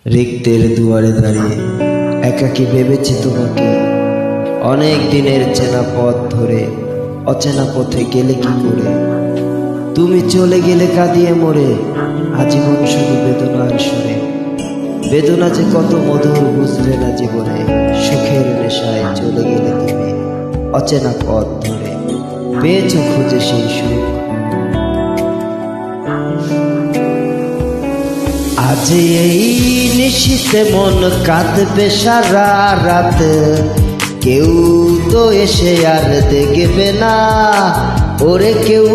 রিক্তের দুয়ারে দাঁড়িয়ে একাকী ভেবেছি তোমাকে। অনেক দিনের চেনা পথ ধরে অচেনা পথে গেলে কি করে? তুমি চলে গেলে কাঁদিয়ে মরে, আজীবন শুধু বেদনার সুরে। বেদনা যে কত মধুর বুঝলে না জীবনে, সুখের নেশায় চলে গেলে তুমি অচেনা পথ ধরে, পেয়েছ খুঁজে সেই সুখ। আজ এই নিশীথে মন কাঁদবে সারা রাত, কেউ তো এসে আর দেখবে না, ওরে কেউ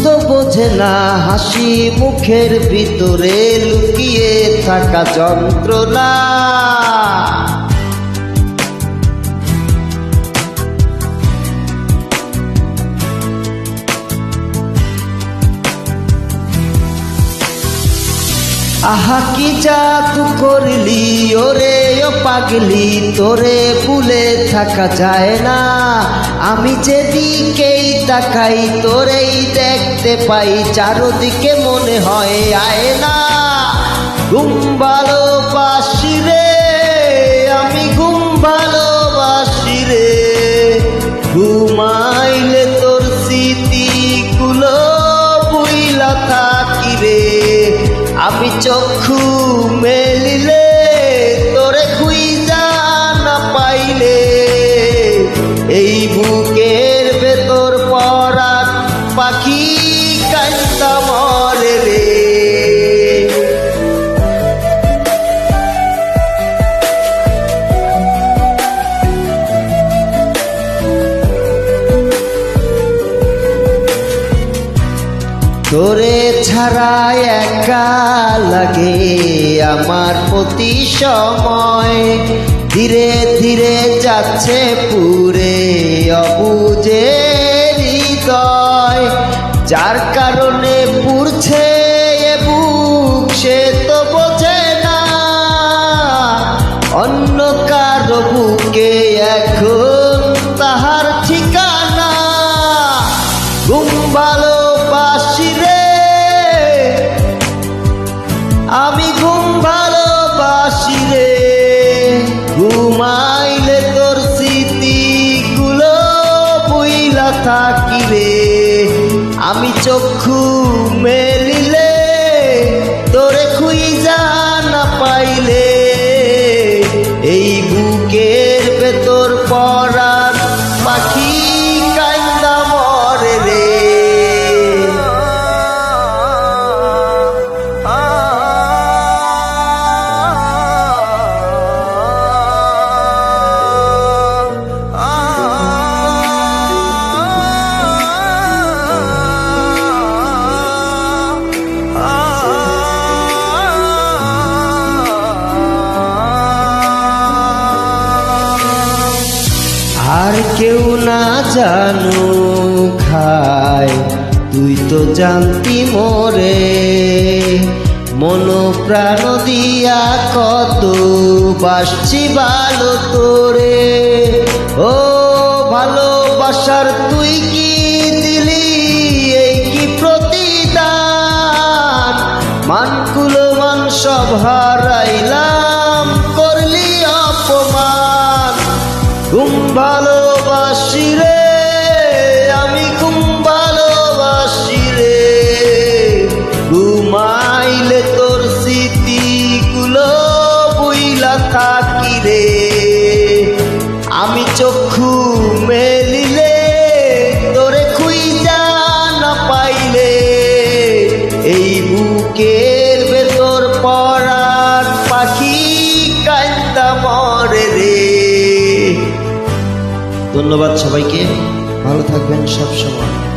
তো বোঝে না হাসি মুখের ভিতরে লুকিয়ে থাকা যন্ত্রণা। আহা কি জাদু করলি ওরে ও পাগলি, তোরে ভুলে থাকা যায় না। আমি যেদিকেই তাকাই তোরেই দেখতে পাই, চারদিকে মনে হয় আয়না। ঘুম ভালোবাসি রে, আমি ঘুম ভালোবাসি রে, ঘুমাইলে তোর স্মৃতিগুলো ভুইলা থাকি রে। আমি চক্ষু মেলিলে তোরে খুঁজা না পাইলে, এই বুকের ভেতর পরাগ পাখি কাঁদতা মরে রে। তোরে ছাড়া একা লাগে আমার প্রতি সময়, ধীরে ধীরে যাচ্ছে পুরে অবুঝে হৃদয়। যার কারণে পুড়ছে এ বুক সে তো বোঝে না, অন্য কারো বুকে এখন তাহার ঠিকানা। ঘুম ভালোবাসি রে, আমি ঘুম ভালোবাসি রে, ঘুমাইলে তোর স্মৃতিগুলো ভুইলা থাকি রে। আমি চক্ষু মেলিলে তোরে খুঁজা না পাইলে, এই বুকের ভেতর পরাগ পাখি কাঁদতা মরে রে। আর কেউ না জানু খায়, তুই তো জানতি মোরে, মন প্রাণ দিয়া কত বাসছি ভালো তোরে। ও ভালোবাসার তুই কি দিলি এই কি প্রতিদান, মানকুলো মান সব হারাইলাম করলি অপমান। ঘুম ভালোবাসি রে, আমি ঘুম ভালোবাসি রে, ঘুমাইলে তোর স্মৃতিগুলো ভুইলা থাকি রে। আমি চক্ষু মেলিলে তোরে খুঁজা না পাইলে, এই বুকের ভেতর পরাগ পাখি কাঁদতা মরে রে। ধন্যবাদ সবাইকে, ভালো থাকবেন সব সময়।